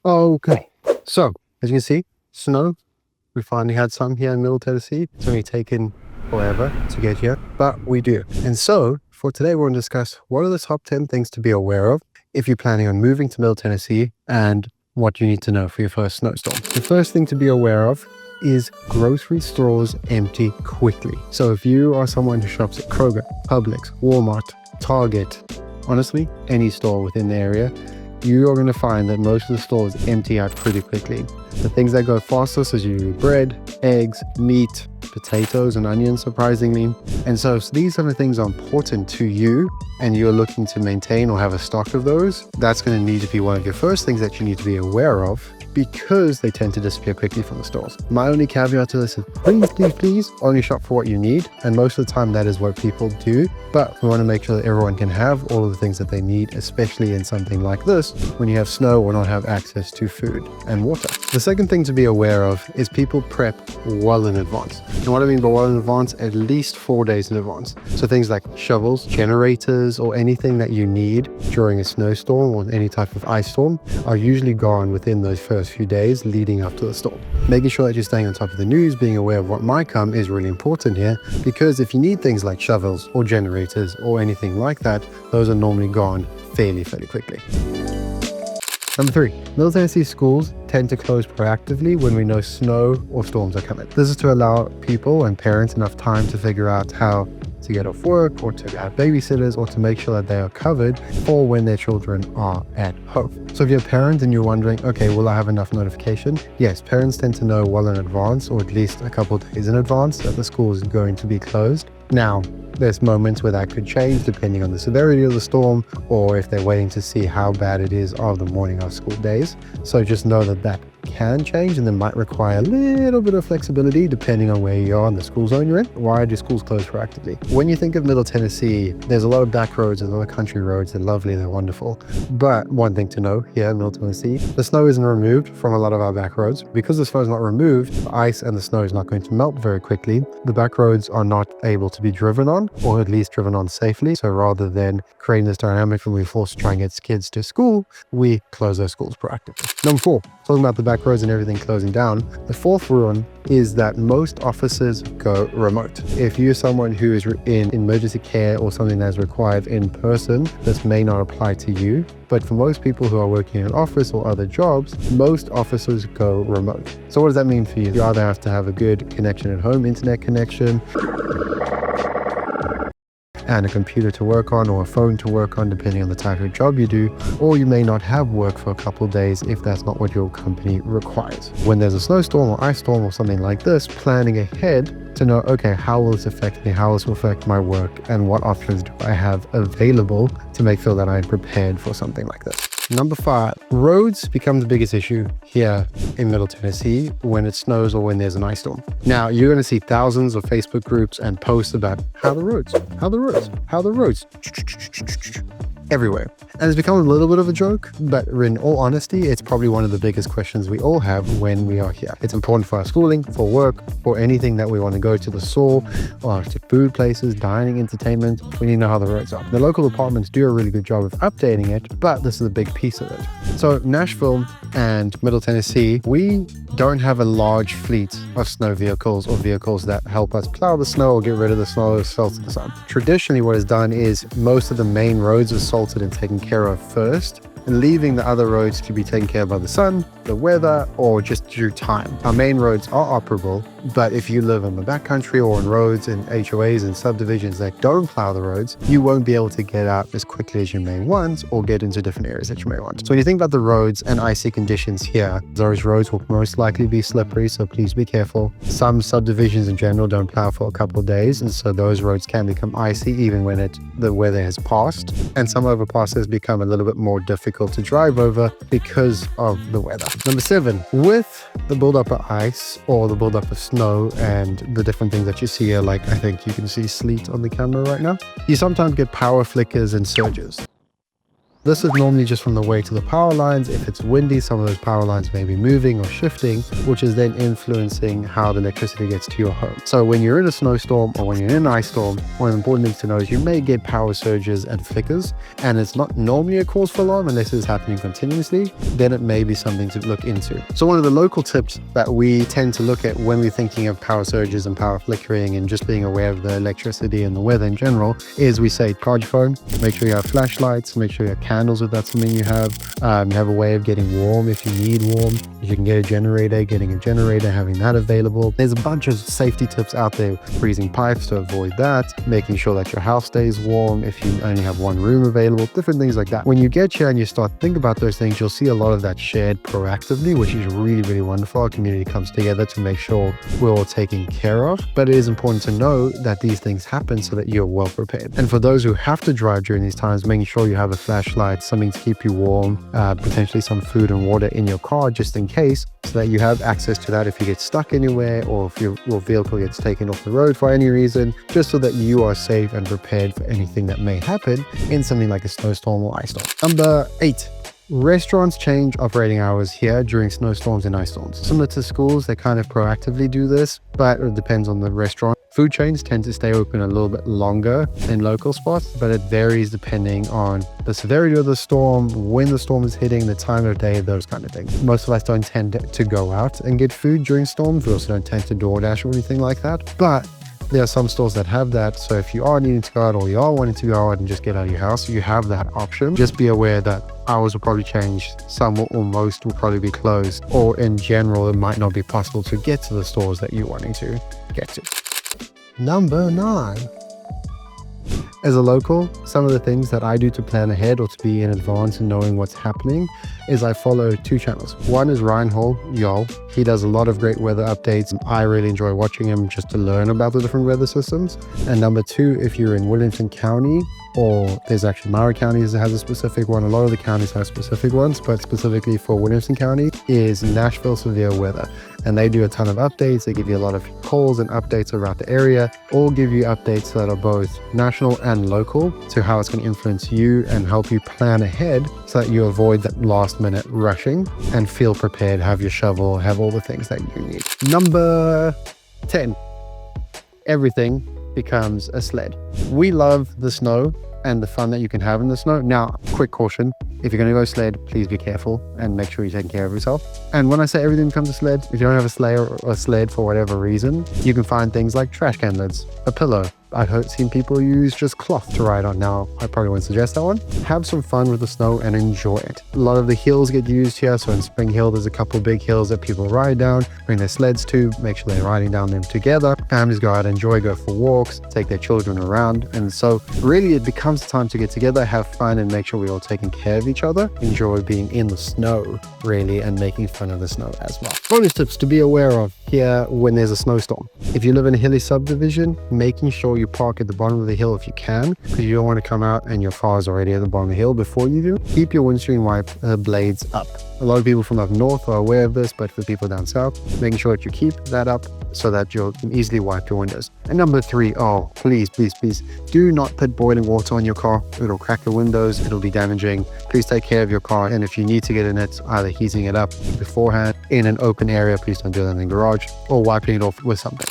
Okay, so as you can see, snow. We finally had some here in Middle Tennessee. It's only taken forever to get here, but we do. And so for today, we're going to discuss what are the top 10 things to be aware of if you're planning on moving to Middle Tennessee and what you need to know for your first snowstorm. The first thing to be aware of is grocery stores empty quickly. So if you are someone who shops at Kroger, Publix, Walmart, Target, honestly, any store within the area, you are going to find that most of the stores empty out pretty quickly. The things that go fastest is usually bread, eggs, meat, potatoes, and onions, surprisingly. And so if these are the things are important to you and you're looking to maintain or have a stock of those, that's going to need to be one of your first things that you need to be aware of, because they tend to disappear quickly from the stores. My only caveat to this is please only shop for what you need. And most of the time that is what people do. But we want to make sure that everyone can have all of the things that they need, especially in something like this, when you have snow or not have access to food and water. The second thing to be aware of is people prep well in advance. And what I mean by well in advance, at least 4 days in advance. So things like shovels, generators, or anything that you need during a snowstorm or any type of ice storm are usually gone within those first few days leading up to the storm. Making sure that you're staying on top of the news, being aware of what might come is really important here, because if you need things like shovels or generators or anything like that, those are normally gone fairly quickly. Number 3, Middle Tennessee schools tend to close proactively when we know snow or storms are coming. This is to allow people and parents enough time to figure out how to get off work or to have babysitters or to make sure that they are covered for when their children are at home. So if you're a parent and you're wondering, okay, will I have enough notification? Yes, parents tend to know well in advance, or at least a couple of days in advance, that the school is going to be closed. Now, there's moments where that could change depending on the severity of the storm, or if they're waiting to see how bad it is of the morning of school days. So just know that that can change and then might require a little bit of flexibility depending on where you are in the school zone you're in. Why do schools close proactively? When you think of Middle Tennessee, there's a lot of back roads, there's a lot of country roads. They're lovely, they're wonderful. But one thing to know here in Middle Tennessee, the snow isn't removed from a lot of our back roads. Because the snow is not removed, the ice and the snow is not going to melt very quickly. The back roads are not able to be driven on, or at least driven on safely. So rather than creating this dynamic when we're forced to try and get kids to school, we close those schools proactively. Number 4, talking about the back roads and everything closing down, the fourth rule is that most offices go remote. If you're someone who is in emergency care or something that's required in person, this may not apply to you. But for most people who are working in an office or other jobs, most offices go remote. So what does that mean for you? You either have to have a good connection at home, internet connection, and a computer to work on or a phone to work on, depending on the type of job you do, or you may not have work for a couple of days if that's not what your company requires. When there's a snowstorm or ice storm or something like this, planning ahead to know, okay, how will this affect me? How will this affect my work? And what options do I have available to make sure that I'm prepared for something like this? Number 5, roads become the biggest issue here in Middle Tennessee when it snows or when there's an ice storm. Now, you're going to see thousands of Facebook groups and posts about how the roads everywhere. And it's become a little bit of a joke, but in all honesty, it's probably one of the biggest questions we all have when we are here. It's important for our schooling, for work, for anything that we want to go to the store, or to food places, dining, entertainment. We need to know how the roads are. The local departments do a really good job of updating it, but this is a big piece of it. So Nashville and Middle Tennessee, we don't have a large fleet of snow vehicles or vehicles that help us plow the snow or get rid of the snow or salt in the sun. Traditionally, what is done is most of the main roads are salted and taken care of first, and leaving the other roads to be taken care of by the sun, the weather, or just through time. Our main roads are operable, but if you live in the backcountry or on roads and HOAs and subdivisions that don't plow the roads, you won't be able to get out as quickly as you may want or get into different areas that you may want. So when you think about the roads and icy conditions here, those roads will most likely be slippery, so please be careful. Some subdivisions in general don't plow for a couple of days, and so those roads can become icy even when the weather has passed. And some overpasses become a little bit more difficult to drive over because of the weather. Number 7, with the buildup of ice or the buildup of snow and the different things that you see here, like I think you can see sleet on the camera right now, you sometimes get power flickers and surges. This is normally just from the weight of the power lines. If it's windy, some of those power lines may be moving or shifting, which is then influencing how the electricity gets to your home. So when you're in a snowstorm or when you're in an ice storm, one of the important things to know is you may get power surges and flickers, and it's not normally a cause for alarm unless it's happening continuously. Then it may be something to look into. So one of the local tips that we tend to look at when we're thinking of power surges and power flickering and just being aware of the electricity and the weather in general is we say charge your phone, make sure you have flashlights, make sure you have candles if that's something you have a way of getting warm if you need warm. If you can get a generator, having that available. There's a bunch of safety tips out there, freezing pipes to avoid that, making sure that your house stays warm if you only have one room available, different things like that. When you get here and you start to think about those things, you'll see a lot of that shared proactively, which is really, really wonderful. Our community comes together to make sure we're all taken care of. But it is important to know that these things happen so that you're well prepared. And for those who have to drive during these times, making sure you have a flashlight, something to keep you warm, potentially some food and water in your car just in case, so that you have access to that if you get stuck anywhere or if your vehicle gets taken off the road for any reason, just so that you are safe and prepared for anything that may happen in something like a snowstorm or ice storm. Number 8. Restaurants change operating hours here during snowstorms and ice storms. Similar to schools, they kind of proactively do this, but it depends on the restaurant. Food chains tend to stay open a little bit longer than local spots, but it varies depending on the severity of the storm, when the storm is hitting, the time of day, those kind of things. Most of us don't tend to go out and get food during storms. We also don't tend to DoorDash or anything like that, but there are some stores that have that. So if you are needing to go out or you are wanting to go out and just get out of your house, you have that option. Just be aware that hours will probably change. Some or most will probably be closed, or in general, it might not be possible to get to the stores that you're wanting to get to. Number 9. As a local, some of the things that I do to plan ahead or to be in advance and knowing what's happening is I follow 2 channels. One is Ryan Hall, y'all. He does a lot of great weather updates. I really enjoy watching him just to learn about the different weather systems. And number 2, if you're in Williamson County, or there's actually Mara County that has a specific one. A lot of the counties have specific ones, but specifically for Williamson County is Nashville Severe Weather. And they do a ton of updates. They give you a lot of calls and updates around the area, or give you updates that are both national and local to how it's going to influence you and help you plan ahead so that you avoid that last minute rushing and feel prepared, have your shovel, have all the things that you need. Number 10, everything becomes a sled. We love the snow and the fun that you can have in the snow. Now, quick caution, if you're going to go sled, please be careful and make sure you're taking care of yourself. And when I say everything becomes a sled, if you don't have a sleigh or a sled for whatever reason, you can find things like trash can lids, a pillow. I've seen people use just cloth to ride on. Now, I probably wouldn't suggest that one. Have some fun with the snow and enjoy it. A lot of the hills get used here. So in Spring Hill, there's a couple big hills that people ride down, bring their sleds to, make sure they're riding down them together. Families go out, enjoy, go for walks, take their children around. And so really it becomes time to get together, have fun, and make sure we're all taking care of each other. Enjoy being in the snow, really, and making fun of the snow as well. Bonus tips to be aware of here when there's a snowstorm. If you live in a hilly subdivision, making sure you park at the bottom of the hill if you can, because you don't want to come out and your car is already at the bottom of the hill before you do. Keep your windscreen wiper blades up. A lot of people from up north are aware of this, but for people down south, making sure that you keep that up so that you can easily wipe your windows. And number 3, oh, please, do not put boiling water on your car. It'll crack the windows, it'll be damaging. Please take care of your car. And if you need to get in it, either heating it up beforehand in an open area, please don't do that in the garage, or wiping it off with something.